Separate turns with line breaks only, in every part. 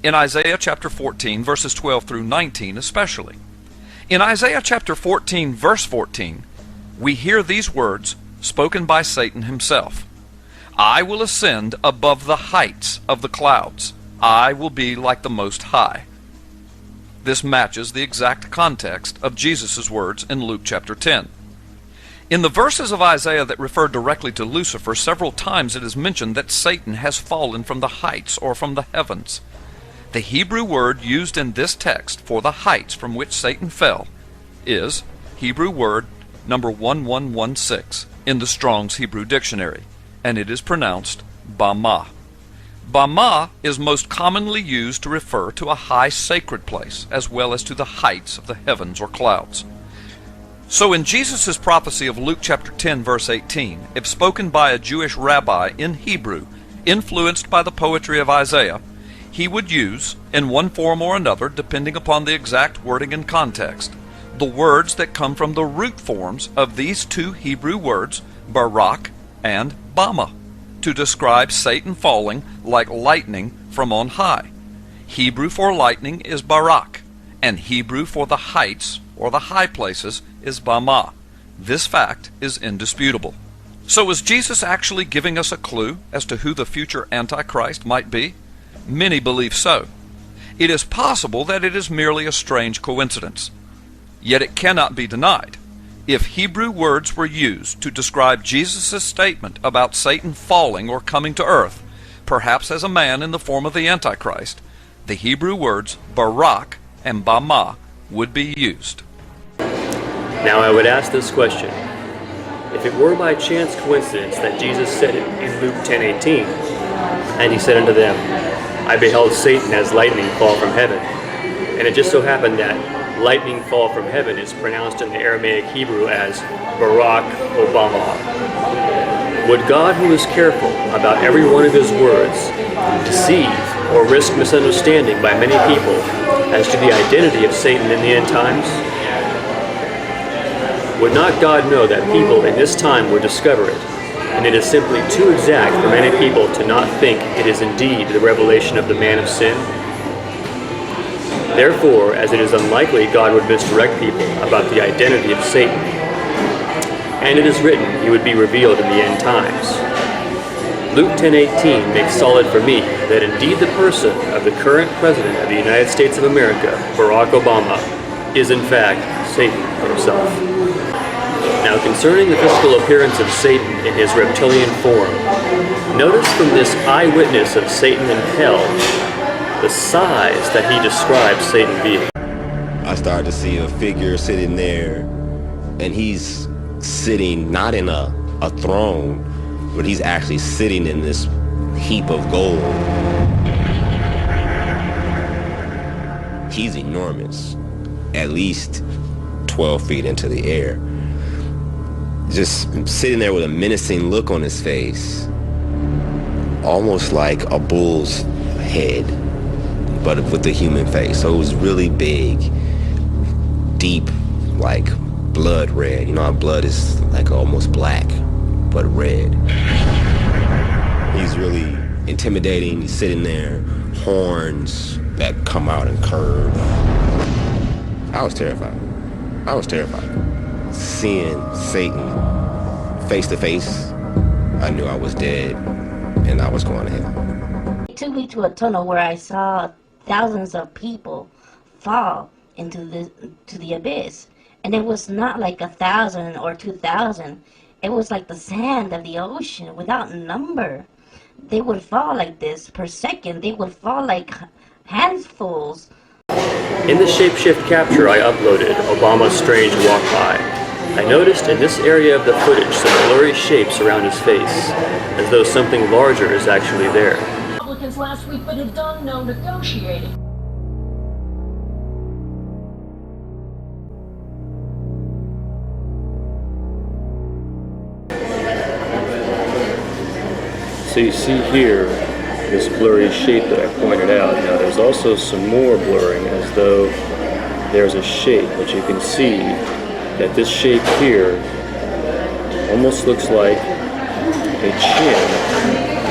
in Isaiah chapter 14, verses 12 through 19 especially. In Isaiah chapter 14, verse 14, we hear these words spoken by Satan himself. I will ascend above the heights of the clouds. I will be like the Most High. This matches the exact context of Jesus' words in Luke chapter 10. In the verses of Isaiah that refer directly to Lucifer, several times it is mentioned that Satan has fallen from the heights or from the heavens. The Hebrew word used in this text for the heights from which Satan fell is Hebrew word number 1116 in the Strong's Hebrew Dictionary, and it is pronounced Bama. Bama is most commonly used to refer to a high sacred place, as well as to the heights of the heavens or clouds. So in Jesus' prophecy of Luke chapter 10, verse 18, if spoken by a Jewish rabbi in Hebrew, influenced by the poetry of Isaiah, he would use, in one form or another, depending upon the exact wording and context, the words that come from the root forms of these two Hebrew words, Barak and Bama, to describe Satan falling like lightning from on high. Hebrew for lightning is Barak, and Hebrew for the heights or the high places is Bama. This fact is indisputable. So is Jesus actually giving us a clue as to who the future Antichrist might be? Many believe so. It is possible that it is merely a strange coincidence. Yet it cannot be denied. If Hebrew words were used to describe Jesus' statement about Satan falling or coming to earth, perhaps as a man in the form of the Antichrist, the Hebrew words Barak and Bama would be used.
Now I would ask this question. If it were by chance coincidence that Jesus said it in Luke 10:18, and he said unto them, I beheld Satan as lightning fall from heaven, and it just so happened that lightning fall from heaven is pronounced in the Aramaic Hebrew as Barak Obama. Would God, who is careful about every one of his words, deceive or risk misunderstanding by many people as to the identity of Satan in the end times? Would not God know that people in this time would discover it, and it is simply too exact for many people to not think it is indeed the revelation of the man of sin? Therefore, as it is unlikely God would misdirect people about the identity of Satan, and it is written he would be revealed in the end times, Luke 10:18 makes solid for me that indeed the person of the current President of the United States of America, Barack Obama, is in fact Satan himself. Now concerning the physical appearance of Satan in his reptilian form, notice from this eyewitness of Satan in hell the size that he describes Satan being.
I started to see a figure sitting there, and he's sitting not in a throne, but he's actually sitting in this heap of gold. He's enormous, at least 12 feet into the air. Just sitting there with a menacing look on his face, almost like a bull's head, but with a human face. So it was really big, deep, like blood red. You know how blood is like almost black, but red. He's really intimidating. He's sitting there, horns that come out and curve. I was terrified. I was terrified. Seeing Satan face to face, I knew I was dead and I was going to hell.
It took me to a tunnel where I saw thousands of people fall into the abyss, and it was not like 1,000 or 2,000. It was like the sand of the ocean without number. They would fall like this per second. They would fall like handfuls.
In the shapeshift capture I uploaded, Obama's strange walk by, I noticed in this area of the footage some blurry shapes around his face, as though something larger is actually there.
Republicans last week but have done no negotiating.
So you see here this blurry shape that I pointed out. Now there's also some more blurring, as though there's a shape, but you can see that this shape here almost looks like a chin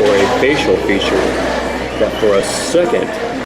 or a facial feature that for a second